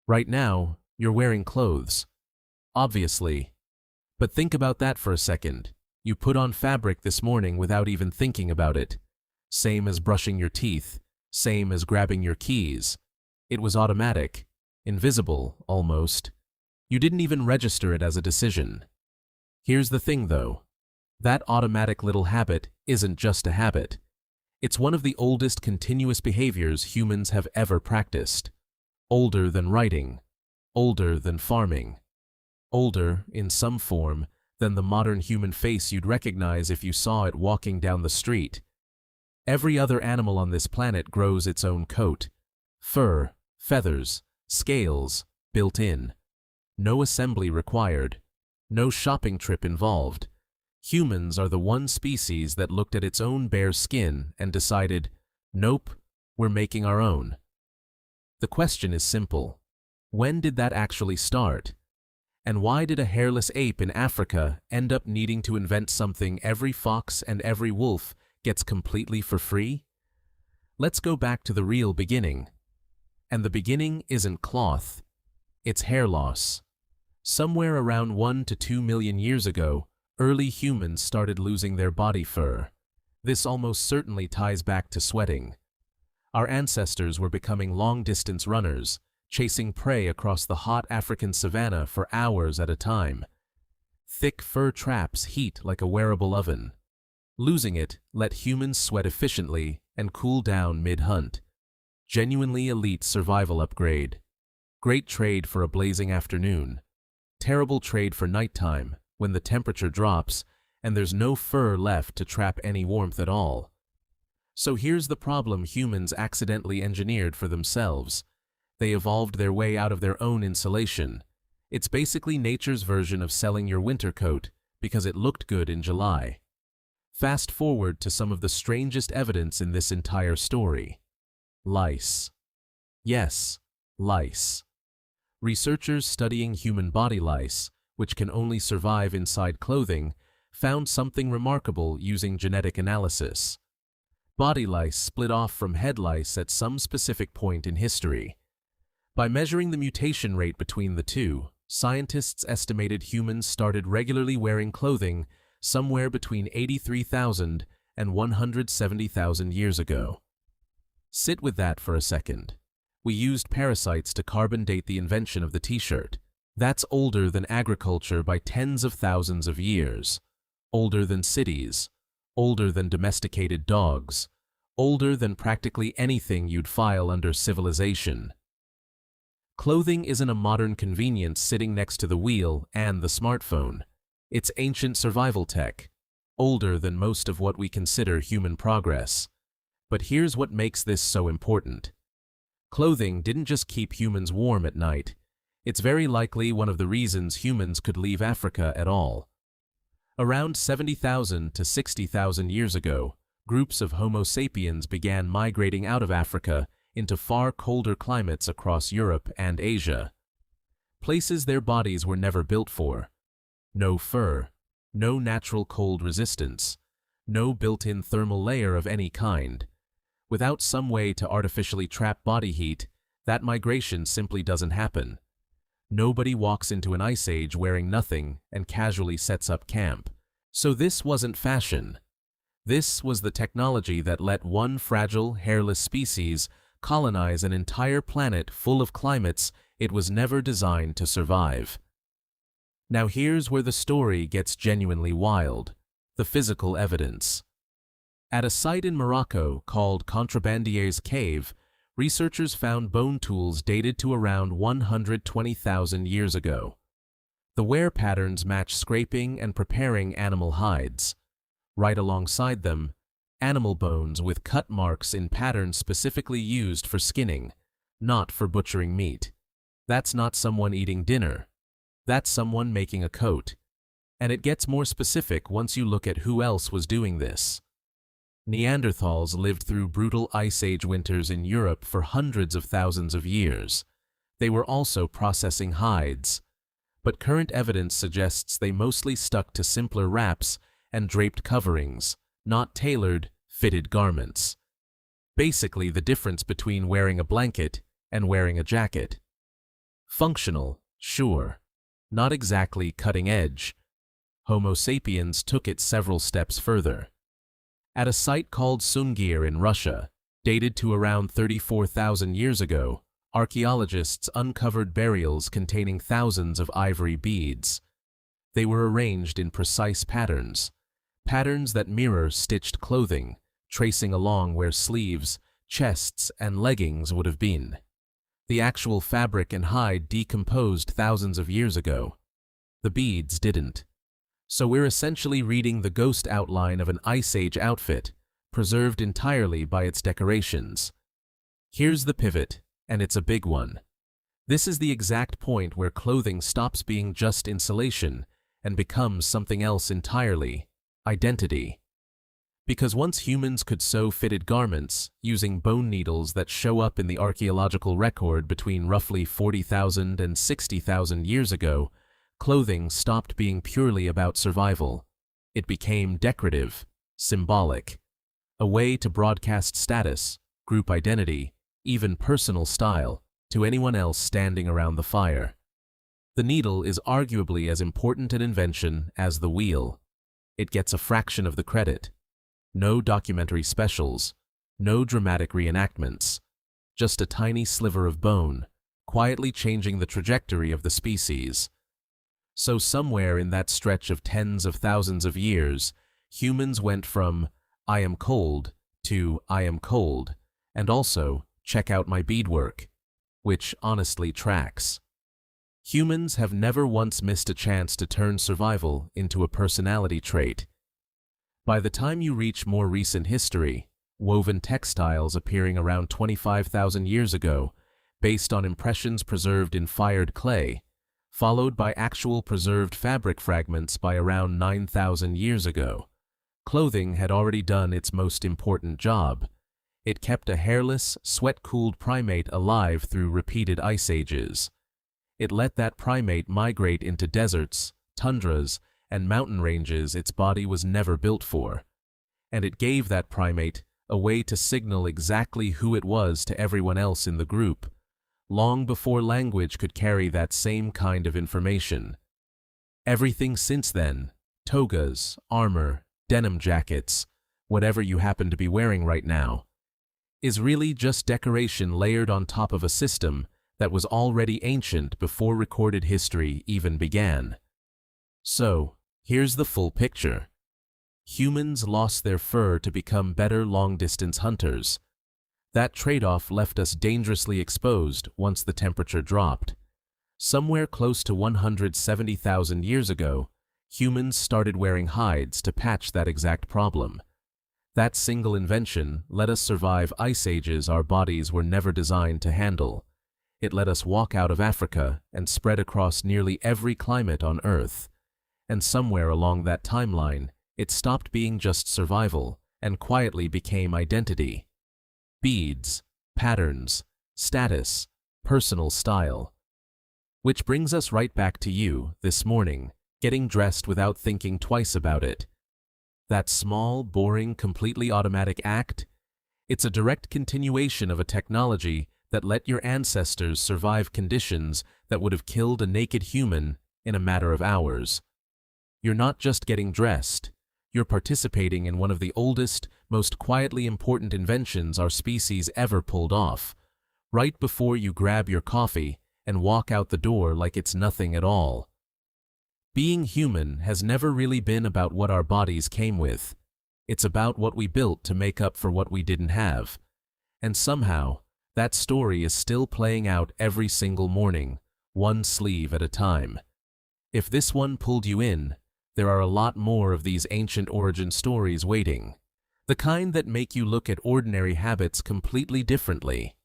Right now, you're wearing clothes. Obviously. But think about that for a second. You put on fabric this morning without even thinking about it. Same as brushing your teeth. Same as grabbing your keys. It was automatic. Invisible, almost. You didn't even register it as a decision. Here's the thing, though. That automatic little habit isn't just a habit. It's one of the oldest continuous behaviors humans have ever practiced. Older than writing. Older than farming. Older, in some form, than the modern human face you'd recognize if you saw it walking down the street. Every other animal on this planet grows its own coat. Fur, feathers, scales, built in. No assembly required. No shopping trip involved. Humans are the one species that looked at its own bare skin and decided, nope, we're making our own. The question is simple. When did that actually start? And why did a hairless ape in Africa end up needing to invent something every fox and every wolf gets completely for free? Let's go back to the real beginning. And the beginning isn't cloth. It's hair loss. Somewhere around 1 to 2 million years ago, early humans started losing their body fur. This almost certainly ties back to sweating. Our ancestors were becoming long-distance runners, chasing prey across the hot African savanna for hours at a time. Thick fur traps heat like a wearable oven. Losing it let humans sweat efficiently and cool down mid-hunt. Genuinely elite survival upgrade. Great trade for a blazing afternoon. Terrible trade for nighttime, when the temperature drops and there's no fur left to trap any warmth at all. So here's the problem humans accidentally engineered for themselves. They evolved their way out of their own insulation. It's basically nature's version of selling your winter coat because it looked good in July. Fast forward to some of the strangest evidence in this entire story. Lice. Yes, lice. Researchers studying human body lice, which can only survive inside clothing, found something remarkable using genetic analysis. Body lice split off from head lice at some specific point in history. By measuring the mutation rate between the two, scientists estimated humans started regularly wearing clothing somewhere between 83,000 and 170,000 years ago. Sit with that for a second. We used parasites to carbon date the invention of the t-shirt. That's older than agriculture by tens of thousands of years. Older than cities. Older than domesticated dogs. Older than practically anything you'd file under civilization. Clothing isn't a modern convenience sitting next to the wheel and the smartphone. It's ancient survival tech. Older than most of what we consider human progress. But here's what makes this so important. Clothing didn't just keep humans warm at night. It's very likely one of the reasons humans could leave Africa at all. Around 70,000 to 60,000 years ago, groups of Homo sapiens began migrating out of Africa into far colder climates across Europe and Asia. Places their bodies were never built for. No fur, no natural cold resistance, no built-in thermal layer of any kind. Without some way to artificially trap body heat, that migration simply doesn't happen. Nobody walks into an ice age wearing nothing and casually sets up camp. So this wasn't fashion. This was the technology that let one fragile, hairless species colonize an entire planet full of climates it was never designed to survive. Now here's where the story gets genuinely wild. The physical evidence. At a site in Morocco called Contrabandier's Cave, researchers found bone tools dated to around 120,000 years ago. The wear patterns match scraping and preparing animal hides. Right alongside them, animal bones with cut marks in patterns specifically used for skinning, not for butchering meat. That's not someone eating dinner. That's someone making a coat. And it gets more specific once you look at who else was doing this. Neanderthals lived through brutal ice age winters in Europe for hundreds of thousands of years. They were also processing hides. But current evidence suggests they mostly stuck to simpler wraps and draped coverings, not tailored, fitted garments. Basically the difference between wearing a blanket and wearing a jacket. Functional, sure. Not exactly cutting edge. Homo sapiens took it several steps further. At a site called Sungir in Russia, dated to around 34,000 years ago, archaeologists uncovered burials containing thousands of ivory beads. They were arranged in precise patterns that mirror stitched clothing, tracing along where sleeves, chests, and leggings would have been. The actual fabric and hide decomposed thousands of years ago. The beads didn't. So we're essentially reading the ghost outline of an Ice Age outfit, preserved entirely by its decorations. Here's the pivot, and it's a big one. This is the exact point where clothing stops being just insulation and becomes something else entirely: identity. Because once humans could sew fitted garments using bone needles that show up in the archaeological record between roughly 40,000 and 60,000 years ago, clothing stopped being purely about survival. It became decorative, symbolic, a way to broadcast status, group identity, even personal style, to anyone else standing around the fire. The needle is arguably as important an invention as the wheel. It gets a fraction of the credit. No documentary specials, no dramatic reenactments, just a tiny sliver of bone, quietly changing the trajectory of the species. So somewhere in that stretch of tens of thousands of years, humans went from "I am cold" to "I am cold," and also "check out my beadwork," which honestly tracks. Humans have never once missed a chance to turn survival into a personality trait. By the time you reach more recent history, woven textiles appearing around 25,000 years ago, based on impressions preserved in fired clay, followed by actual preserved fabric fragments by around 9,000 years ago, clothing had already done its most important job. It kept a hairless, sweat-cooled primate alive through repeated ice ages. It let that primate migrate into deserts, tundras, and mountain ranges its body was never built for. And it gave that primate a way to signal exactly who it was to everyone else in the group, long before language could carry that same kind of information. Everything since then, togas, armor, denim jackets, whatever you happen to be wearing right now, is really just decoration layered on top of a system that was already ancient before recorded history even began. So, here's the full picture. Humans lost their fur to become better long-distance hunters. That trade-off left us dangerously exposed once the temperature dropped. Somewhere close to 170,000 years ago, humans started wearing hides to patch that exact problem. That single invention let us survive ice ages our bodies were never designed to handle. It let us walk out of Africa and spread across nearly every climate on Earth. And somewhere along that timeline, it stopped being just survival and quietly became identity. Beads, patterns, status, personal style. Which brings us right back to you, this morning, getting dressed without thinking twice about it. That small, boring, completely automatic act? It's a direct continuation of a technology that let your ancestors survive conditions that would have killed a naked human in a matter of hours. You're not just getting dressed. You're participating in one of the oldest, most quietly important inventions our species ever pulled off, right before you grab your coffee and walk out the door like it's nothing at all. Being human has never really been about what our bodies came with. It's about what we built to make up for what we didn't have. And somehow, that story is still playing out every single morning, one sleeve at a time. If this one pulled you in, there are a lot more of these ancient origin stories waiting. The kind that make you look at ordinary habits completely differently.